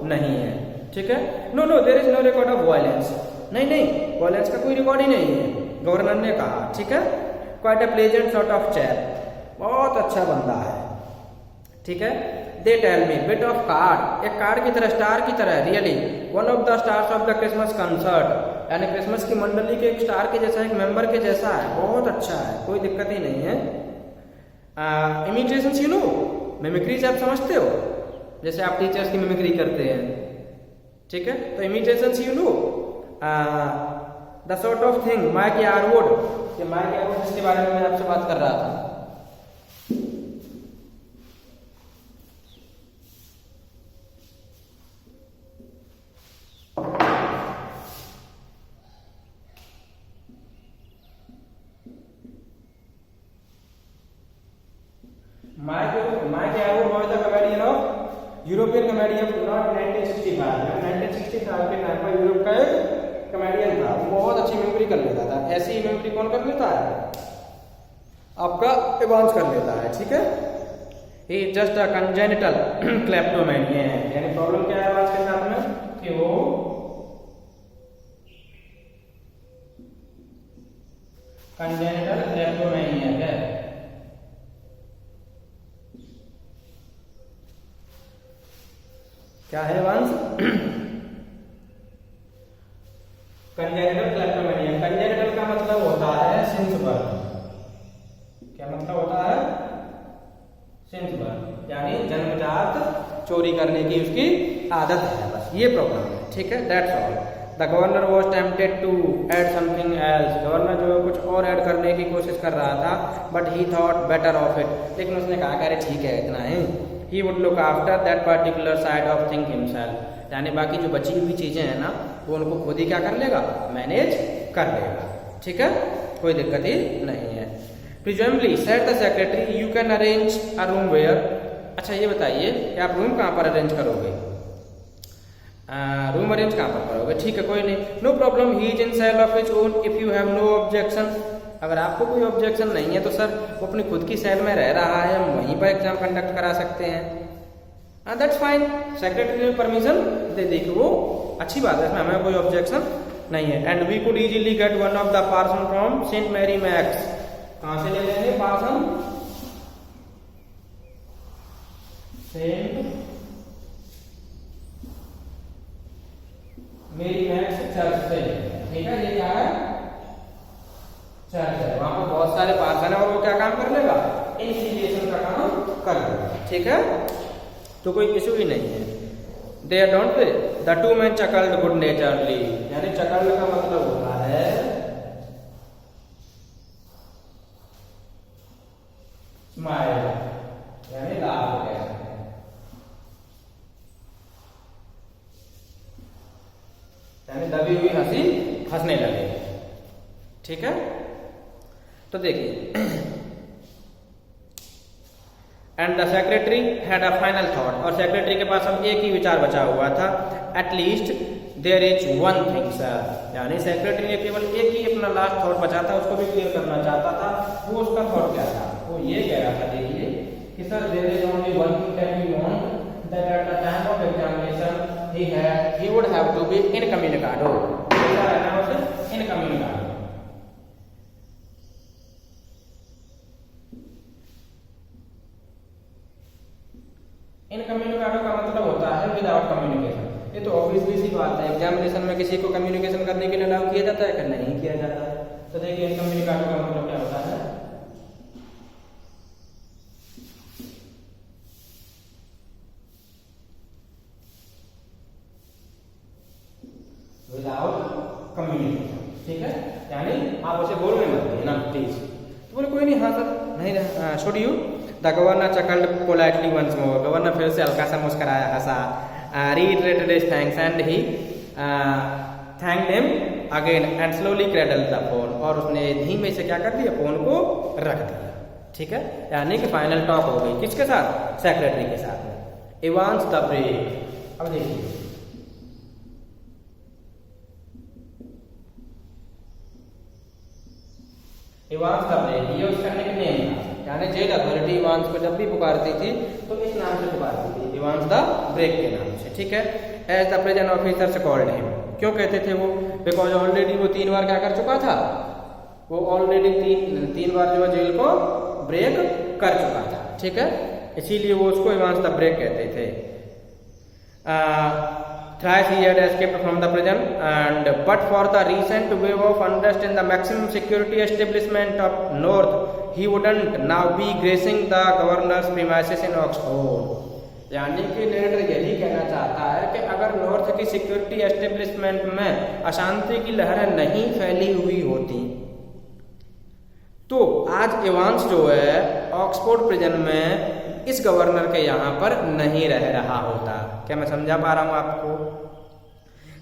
नहीं है, ठीक है। No no there is no record of violence. नहीं नहीं, वायलेंस का कोई रिकॉर्ड ही नहीं है, गवर्नर ने कहा, ठीक है। Quite a pleasant sort of chap, बहुत अच्छा बंदा है, ठीक है। They tell me bit of card, एक कार्ड की तरह, स्टार की तरह, really one of the stars of the Christmas concert, यानी क्रिसमस की मंडली के एक स्टार के जैसा, एक मेंबर के जैसा है, बहुत अच्छा है, कोई दिक्कत ही नहीं है। इमिटेशन यू नो, मिमिक्रीज आप समझते हो, जैसे आप टीचर्स की मिमिक्री करते हैं, ठीक है। तो imitation you know the sort of thing Mike Yarwood, कि माइक यारवुड जिसके बारे में मैं आपसे बात कर रहा था। Mike Yarwood was the comedian of European comedian not 1965, 1965 के टाइम पर यूरोप का एक कमेडियन था, वो बहुत अच्छी मिमिक्री कर लेता था। ऐसी मिमिक्री कौन कर लेता है? आपका एवांस कर लेता है, ठीक है। He is just a congenital kleptomaniac, यानी प्रॉब्लम क्या है एवांस के साथ में कि वो congenital kleptomaniac है। क्या है वंश? Congenital kleptomania. कंजेनिटल का मतलब होता है सिंस बर्थ। क्या मतलब होता है? सिंस बर्थ, यानी जन्मजात चोरी करने की उसकी आदत है, बस ये प्रॉब्लम है, ठीक है। That's all. The governor was tempted to add something else, governor जो है कुछ और ऐड करने की कोशिश कर रहा था, but he thought better of it, लेकिन उसने कहा कि अरे ठीक है इतना ही। He would look after that particular side of thing himself, यानी बाकी जो बची हुई चीजें हैं ना वो उनको खुद ही क्या कर लेगा, मैनेज कर लेगा, ठीक है, कोई दिक्कत ही नहीं है। Presumably said the secretary, you can arrange a room where, अच्छा ये बताइए कि आप रूम कहाँ पर अरेंज करोगे? रूम अरेंज कहाँ पर करोगे? ठीक है कोई नहीं, no problem, he is in cell of his own if you have no objection. अगर आपको कोई ऑब्जेक्शन नहीं है तो सर वो अपनी खुद की सेल में रह रहा है, हम वहीं पर एग्जाम कंडक्ट करा सकते हैं। दैट्स फाइन, सेक्रेटरी ने परमिशन दे दी कि वो अच्छी बात है, इसमें हमें कोई ऑब्जेक्शन नहीं है। And we could easily get one of the parson from Saint Mary Mags. कहाँ से ले लेंगे parson? Saint Mary Mags church से, ठीक है। ये क्या है? चर्च है, वहां पर बहुत सारे पार्सन है और वो क्या काम कर लेगा? इनिशिएशन का काम कर लेगा, ठीक है, तो कोई इशू ही नहीं है। They don't pay the two man chuckled good naturedly, यानी चकल्ड का मतलब होता है स्माइल, यानी लाभ है, यानी दबी हुई हंसी हंसने लगे, ठीक है। तो देखिए and the secretary had a final thought, और सेक्रेटरी के पास अब एक ही विचार बचा हुआ था, at least there is one thing sir, यानी सेक्रेटरी ने केवल एक ही अपना लास्ट थॉट बचा था, उसको भी क्लियर करना चाहता था। वो उसका थॉट क्या था, वो ये कह रहा था, देखिए कि sir there is only one thing that we want, that at the time of examination he would have to be incommunicado, ऐसा रहना उसे incommunicado। इनकम्युनिकेटो का मतलब होता है विदाउट कम्युनिकेशन। ये तो ऑब्वियसली सी बात है, एग्जामिनेशन में किसी को कम्युनिकेशन करने के लिए अलाउ किया जाता है कि नहीं किया जाता है। तो देखिए इनकम्युनिकेटो का मतलब क्या होता है, विदाउट कम्युनिकेशन, ठीक है, यानी आप उसे बोलने मत दें ना प्लीज। तो बोले कोई नहीं, हाँ सर नहीं, should you. The governor chuckled politely once more, governor फिर से हल्का सा मुस्कुराया, हंसा, reiterated his thanks and he thanked him again and slowly cradled the phone, और उसने धीमे से क्या कर दिया, फोन को रख दिया, ठीक है, यानी कि फाइनल टॉक हो गई किसके साथ, सेक्रेटरी के साथ में। इवांस द ब्रेक, अब देखिए इवांस द ब्रेक, ये उसका निकनेम था, यानी जेल अथॉरिटी इवांस को जब भी पुकारती थी तो इस नाम से पुकारती थी, इवांस द ब्रेक के नाम से, ठीक है। As the prison officers called him, क्यों कहते थे वो, बिकॉज ऑलरेडी वो 3 बार क्या कर चुका था, वो ऑलरेडी तीन बार जो है जेल को ब्रेक कर चुका था, ठीक है, इसीलिए वो उसको इवांस द ब्रेक कहते थे। Thrice he had escaped from the prison, and but for the recent wave of unrest in the maximum security establishment of North, he wouldn't now be gracing the governor's premises in Oxford। यानी कि letter यही कहना चाहता है कि अगर north की security establishment में अशांति की लहरें नहीं फैली हुई होती तो आज इवांस जो है ऑक्सफोर्ड प्रिजन में इस गवर्नर के यहाँ पर नहीं रह रहा होता। क्या मैं समझा पा रहा हूँ आपको?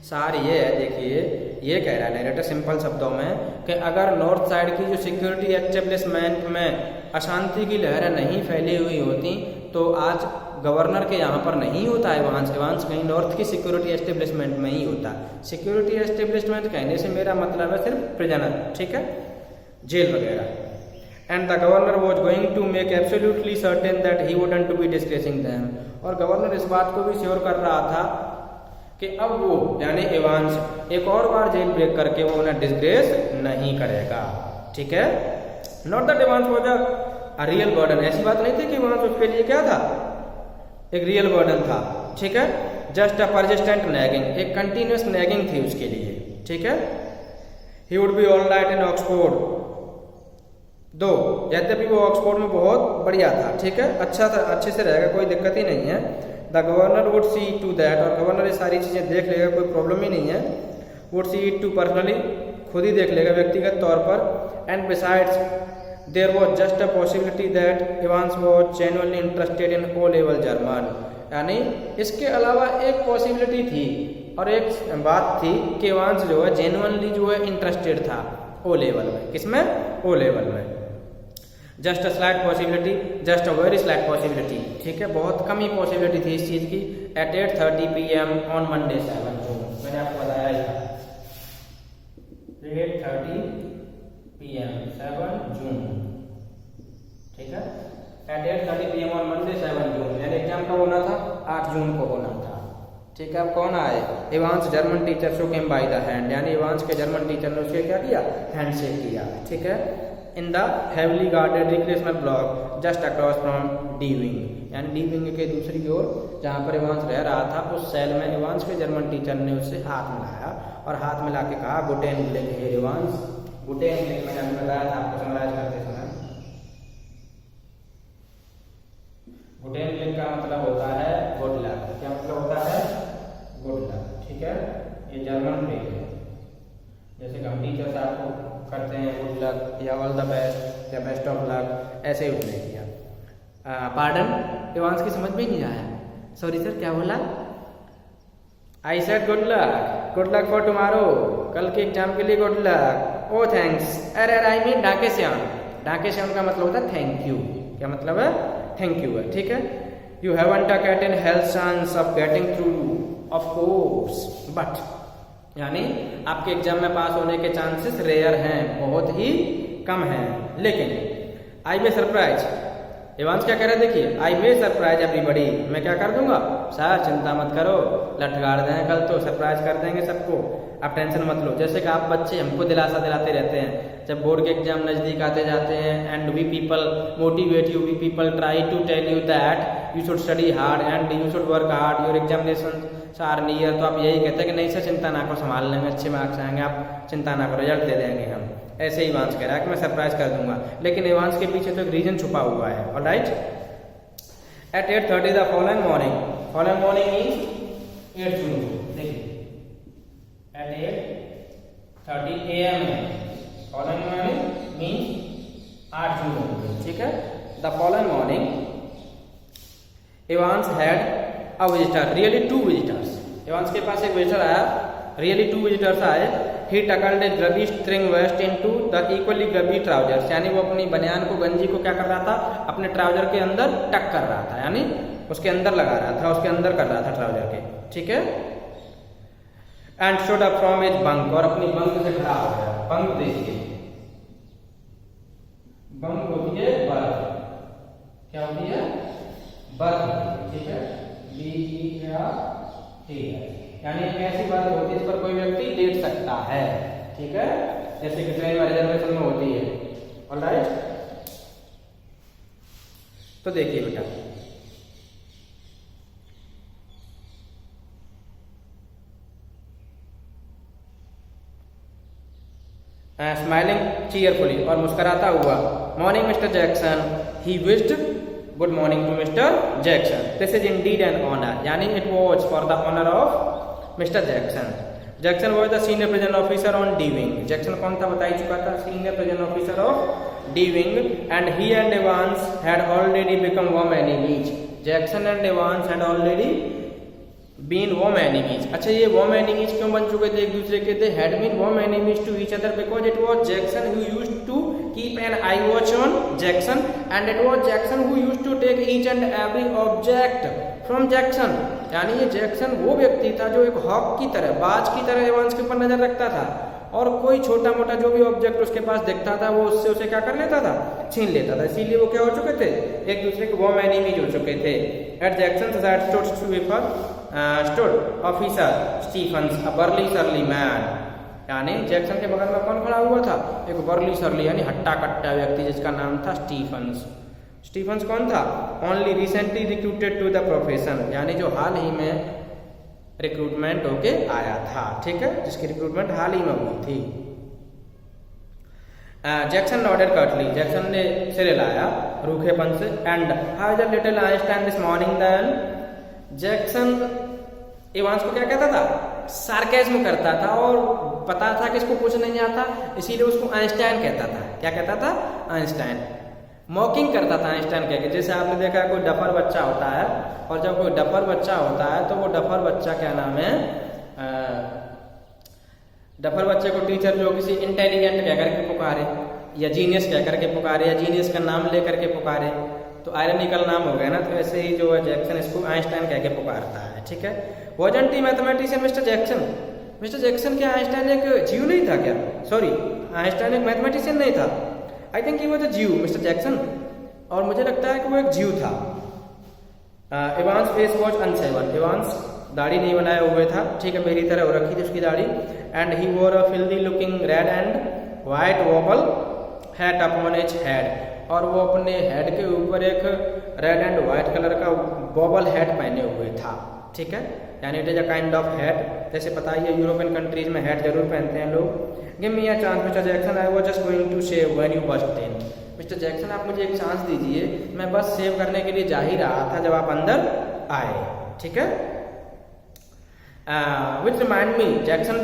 सार ये है, देखिए ये कह रहा है नरेटर सिंपल शब्दों में कि अगर नॉर्थ साइड की जो सिक्योरिटी एस्टेब्लिशमेंट में अशांति की लहरें नहीं फैली हुई होती तो आज गवर्नर के यहाँ पर नहीं होता इवांस कहीं नॉर्थ की सिक्योरिटी एस्टेब्लिशमेंट में ही होता। सिक्योरिटी एस्टेब्लिशमेंट कहने से मेरा मतलब है सिर्फ प्रिजनर, ठीक है, जेल वगैरह। And the governor was going to make absolutely certain that he wouldn't to be disgracing them, और गवर्नर इस बात को भी श्योर कर रहा था कि अब वो यानी इवांस एक और बार जेल ब्रेक करके वो उन्हें डिस्ग्रेस नहीं करेगा, ठीक है। Not that Evans was a real burden, ऐसी बात नहीं थी कि इवांस उसके लिए क्या था, एक रियल बर्डन था, ठीक है, जस्ट अ परसिस्टेंट नैगिंग, एक कंटिन्यूअस नैगिंग थी उसके लिए, ठीक है। He would be all right in Oxford दो, यद्यपि वो ऑक्सफोर्ड में बहुत बढ़िया था, ठीक है, अच्छा था, अच्छे से रहेगा, कोई दिक्कत ही नहीं है। The governor would see to that, और गवर्नर ये सारी चीज़ें देख लेगा, कोई प्रॉब्लम ही नहीं है। Would see it to personally, खुद ही देख लेगा व्यक्तिगत तौर पर। And besides there was just a possibility that Evans was genuinely interested in O level German, यानी इसके अलावा एक पॉसिबिलिटी थी और एक बात थी कि इवांस जो है जेन्युइनली जो है इंटरेस्टेड था ओ लेवल में, किसमें, ओ लेवल में। Just a slight possibility, just a very slight possibility, ठीक है, बहुत कम ही पॉसिबिलिटी थी इस चीज़ की। एट 8:30 PM ऑन मंडे 7 जून, मैंने आपको बताया ही था, 8:30 PM 7 जून, ठीक है, एट 8:30 PM ऑन मंडे 7 जून, यानी एग्जाम कब होना था, 8 जून को होना था, ठीक है। अब कौन आए, Evans German teacher show came by the hand, यानी इवांस के जर्मन टीचर ने उसके क्या किया, हैंडशेक किया, ठीक है। In the heavily guarded recreational block just across from D wing, यानी डी विंग के दूसरी ओर जहाँ पर इवांस रह रहा था उस सेल में इवांस के जर्मन टीचर ने उससे हाथ मिलाया और हाथ मिला के कहा गुटेन ग्लेक हे इवांस। गुटेन ग्लेक मैंने आपको बताया था, आपको समराइज करते समय, गुटेन ग्लेक का मतलब होता है गुड लक। क्या मतलब होता है, गुड लक, ठीक है, ये जर्मन फ्रेज है, जैसे हम टीचर्स आपको करते हैं गुड लक या ऑल द बेस्ट या बेस्ट ऑफ लक, ऐसे ही उसने किया। पार्डन, इवांस की समझ में नहीं आया, सॉरी सर क्या बोला, I said good luck for tomorrow, कल के एग्जाम के लिए गुड लक। ओ थैंक्स, अरे आई मीन डाके श्याम, डाके श्याम का मतलब होता है थैंक यू। क्या मतलब है, थैंक यू है, ठीक है। You haven't a cat in hell's chance of getting through, of course, but, यानी आपके एग्जाम में पास होने के चांसेस रेयर हैं, बहुत ही कम हैं, लेकिन आई मे सरप्राइज, एवांस क्या कह रहे हैं देखिए, आई मे सरप्राइज एवरीबडी, मैं क्या कर दूंगा सर, चिंता मत करो, लटगाड़ दें कल तो सरप्राइज कर देंगे सबको, आप टेंशन मत लो। जैसे कि आप बच्चे हमको दिलासा दिलाते रहते हैं जब बोर्ड के एग्जाम नजदीक आते जाते हैं, and we people motivate you, we people try to tell you that you should study hard and you should work hard, your examination are near, तो आप यही कहते हैं कि नहीं सर चिंता ना करो, संभाल लेंगे, अच्छे मार्क्स आएंगे, आप चिंता ना करो, रिजल्ट दे देंगे हम। ऐसे ही इवांस कह रहा है कि मैं सरप्राइज कर दूंगा, लेकिन इवांस के पीछे तो एक रीजन छुपा हुआ है। Alright, at 8:30 the following morning is 8 June, देखिए at 8:30 AM following morning means 8 June, ठीक है। The following morning Evans had a visitor, really 2 visitors, Evans के पास एक विजिटर आया, रियली 2 विजिटर्स आए। He tucked a grubby string vest into the equally grubby trousers, यानी वो अपनी बनियान को, गंजी को क्या कर रहा था, अपने ट्राउजर के अंदर टक कर रहा था, यानी उसके अंदर लगा रहा था, उसके अंदर कर रहा था ट्राउजर के, ठीक है। And stood up from his bunk, और अपनी बंक से खड़ा हो गया। बंक देखिए, बंक होती है बर्थ, क्या होती है, बर्थ, ठीक है, BERT, यानी एक ऐसी बात होती है जिस पर कोई व्यक्ति लेट सकता है, ठीक है, जैसे कि ट्रेन में रिजर्वेशन में होती है। ऑलराइट, तो देखिए बेटा, स्माइलिंग चीयरफुली, और मुस्कुराता हुआ, morning mister Jackson, he wished good morning to mister Jackson, this is indeed an honour, यानी it was for the honour of mister Jackson. Jackson was the senior present officer on the wing, Jackson कौन था बता ही चुका था, senior present officer of the wing, and he and Evans had already become warm enemies, Jackson and Evans had already been warm enemies. अच्छा, ये warm enemies क्यों बन चुके थे एक दूसरे के, they had been warm enemies to each other because it was Jackson who used to keep an eye watch on Jackson and it was Jackson who used to take each and every object from Jackson, यानी ये Jackson वो व्यक्ति था जो एक hoc की तरह, बाज की तरह एवांस के ऊपर नजर रखता था, और कोई छोटा मोटा जो भी ऑब्जेक्ट उसके पास दिखता था वो उससे उसे क्या कर लेता था, छीन लेता था। इसीलिए वो क्या हो चुके थे, एक दूसरे के वार्म एनिमीज हो चुके थे। At Jackson stood officer Stephens, a burly surly man, यानी जैक्सन के बगल में कौन खड़ा हुआ था, एक बर्ली सरली यानी हट्टा कट्टा व्यक्ति जिसका नाम था स्टीफन्स। स्टीफन्स कौन था, only recently recruited to the profession, यानी जो हाल ही में रिक्रूटमेंट होके आया था, ठीक है, जिसकी रिक्रूटमेंट हाल ही में हुई थी। जैक्सन नॉडेड कर्टली, जैक्सन ने सिर हिलाया रूखेपन से, and how is the little Einstein this morning then, Jackson Evans को क्या कहता था, सार्केज्म करता था, और पता था कि इसको कुछ नहीं आता, इसीलिए उसको आइंस्टाइन कहता था। क्या कहता था, आइंस्टाइन। मॉकिंग करता था आइंस्टाइन कह के, जैसे आपने देखा कोई डफर बच्चा होता है, और जब कोई डफर बच्चा होता है तो वो डफर बच्चा क्या नाम है, डफर बच्चे को टीचर जो किसी इंटेलिजेंट कह करके पुकारे, या जीनियस कह करके पुकारे, या जीनियस का नाम ले करके पुकारे, तो आयरनिकल नाम हो गया ना, तो ऐसे ही जो है जैक्सन इसको आइंस्टाइन कह के पुकारता है, ठीक है। Wasn't he mathematician mister Jackson, mister Jackson क्या आइंस्टाइन एक जीव नहीं था क्या, सॉरी आइंस्टाइन एक मैथमेटिशियन नहीं था, I think he was a जीव मिस्टर जैक्सन, और मुझे लगता है कि वो एक जीव था। इवांस फेस वॉज अनसेवन, इवांस दाढ़ी नहीं बनाए हुए था, ठीक है, मेरी तरह हो रखी थी उसकी दाढ़ी, and he wore a filthy looking red and white wobble hat upon his head, और वो अपने हेड के ऊपर एक रेड एंड व्हाइट कलर का बॉबल हैट पहने हुए था, ठीक है, यानी it is a kind of hat. जैसे पता ही है यूरोपियन कंट्रीज में हैट जरूर पहनते हैं लोग। Give me a chance mister Jackson, I was just going to shave when you burst in, mister Jackson आप मुझे एक चांस दीजिए, मैं बस सेव करने के लिए जा ही रहा था जब आप अंदर आए, ठीक है। Which remind me, Jackson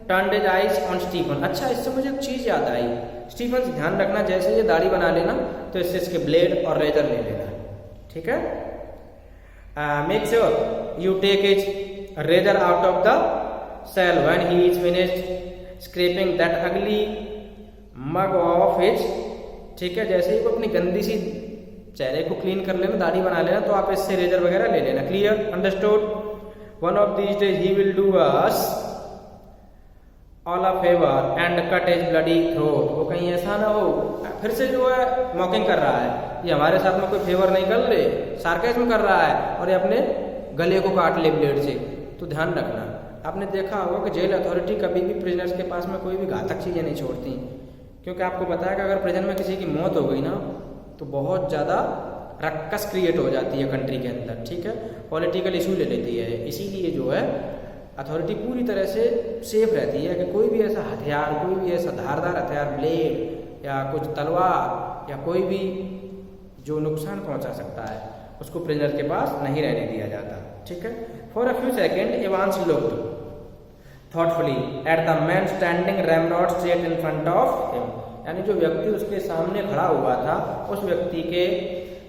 turned his eyes on Stephen, अच्छा इससे मुझे एक चीज याद आई, स्टीफन ध्यान रखना जैसे ये दाढ़ी बना लेना तो इससे इसके ब्लेड और रेजर ले लेना, ठीक है। Make sure you take his razor out of the cell when he is finished scraping that ugly mug of his, ठीक है, जैसे ही वो अपनी गंदी सी चेहरे को क्लीन कर लेना, दाढ़ी बना लेना, तो आप इससे रेजर वगैरह ले लेना। Clear, understood. One of these days he will do us all a favour and cut his bloody throat. वो कहीं ऐसा ना हो फिर से जो है मॉकिंग कर रहा है, ये हमारे साथ में कोई फेवर नहीं कर ले, सार्केज्म कर रहा है और ये अपने गले को काट ले ब्लेड से। तो ध्यान रखना, आपने देखा होगा कि जेल अथॉरिटी कभी भी प्रिजनर्स के पास में कोई भी घातक चीज़ें नहीं छोड़ती, क्योंकि आपको पता है कि अगर प्रिजन में किसी की मौत हो गई ना तो बहुत ज़्यादा रक्कस क्रिएट हो जाती है कंट्री के अंदर, ठीक है, पॉलिटिकल इशू ले लेती है। इसीलिए जो है अथॉरिटी पूरी तरह से सेफ रहती है कि कोई भी ऐसा हथियार, कोई भी ऐसा धारदार हथियार, ब्लेड या कुछ तलवार या कोई भी जो नुकसान पहुंचा सकता है उसको प्रिजनर के पास नहीं रहने दिया जाता, ठीक है। For a few second Evans looked thoughtfully at the man standing ramrod straight in front of him, यानी जो व्यक्ति उसके सामने खड़ा हुआ था उस व्यक्ति के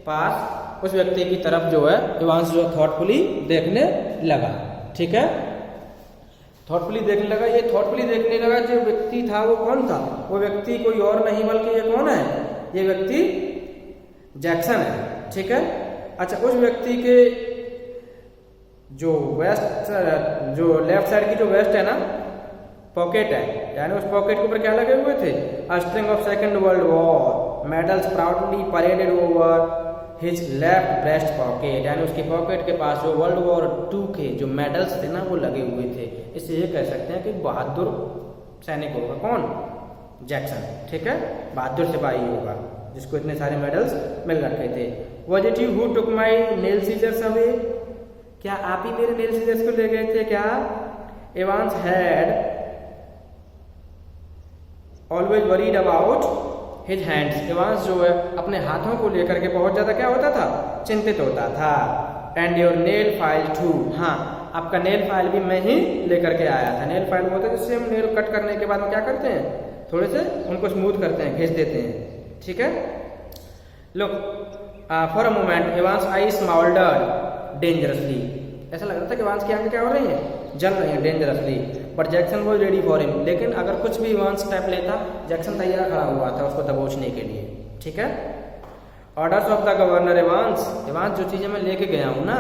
पास, उस व्यक्ति की तरफ जो है एवांस जो थॉटफुली देखने लगा, ठीक है, थॉटफुली देखने लगा। ये थॉटफुली देखने लगा जो व्यक्ति था वो कौन था? वो व्यक्ति कोई और नहीं बल्कि ये कौन है? ये व्यक्ति जैक्सन है, ठीक है। अच्छा, उस व्यक्ति के जो वेस्ट, जो लेफ्ट साइड की जो वेस्ट है ना, पॉकेट है, यानी उस पॉकेट के ऊपर क्या लगे हुए थे? A string of second world war medals proudly paraded over his left breast pocket, यानी उसकी पॉकेट के पास जो वर्ल्ड वॉर 2 के जो मेडल्स थे ना वो लगे हुए थे। इससे ये कह सकते हैं कि बहादुर सैनिक होगा कौन? जैक्सन, ठीक है, बहादुर सिपाही होगा जिसको इतने सारे मेडल्स मिल रखे थे। Was it you who took my nail scissors away? क्या आप ही मेरे नेल सीजर्स को ले गए थे क्या? Evans had always worried about his hands, Evans जो है अपने हाथों को लेकर के बहुत ज्यादा क्या होता था? चिंतित होता था। And your nail file too, हाँ आपका नेल फाइल भी मैं ही लेकर के आया था। नेल फाइल होता है जिससे हम नेल कट करने के बाद में क्या करते हैं? थोड़े से उनको स्मूथ करते हैं, खींच देते हैं, ठीक है। Look for a moment Evans eye smouldered dangerously, ऐसा लग रहा था कि एवांस की आंखें क्या हो रही हैं? जल रही हैं dangerously. But Jackson was ready for him, लेकिन अगर कुछ भी एवांस स्टेप लेता, जैक्सन तैयार खड़ा हुआ था उसको दबोचने के लिए, ठीक है। Orders of the governor Evans, Evans जो चीजें मैं लेके गया हूं ना,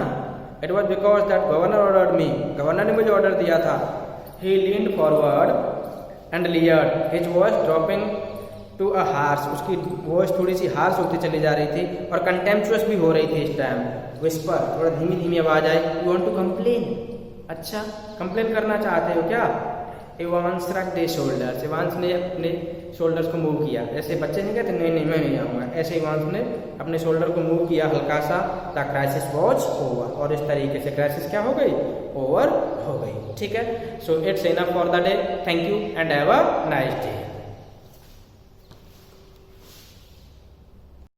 it was because that governor ordered me, गवर्नर ने मुझे ऑर्डर दिया था। He leaned forward and leered his voice dropping to a harsh, उसकी वॉइस थोड़ी सी हार्श होती चली जा रही थी और कंटेम्पचुअस भी हो रही थी इस टाइम। विस्पर, थोड़ा धीमी धीमी आवाज आई। यू वांट टू कंप्लेन, अच्छा कंप्लेन करना चाहते हो क्या? Evans shrugged his shoulders, Evans ने अपने शोल्डर्स को मूव किया, ऐसे बच्चे नहीं कहते नहीं नहीं मैं नहीं आऊंगा, ऐसे एवांस ने अपने शोल्डर को मूव किया हल्का सा। द क्राइसिस वॉज ओवर, और इस तरीके से क्राइसिस क्या हो गई? ओवर हो गई, ठीक है। So it's enough for the day, thank you and have a nice day.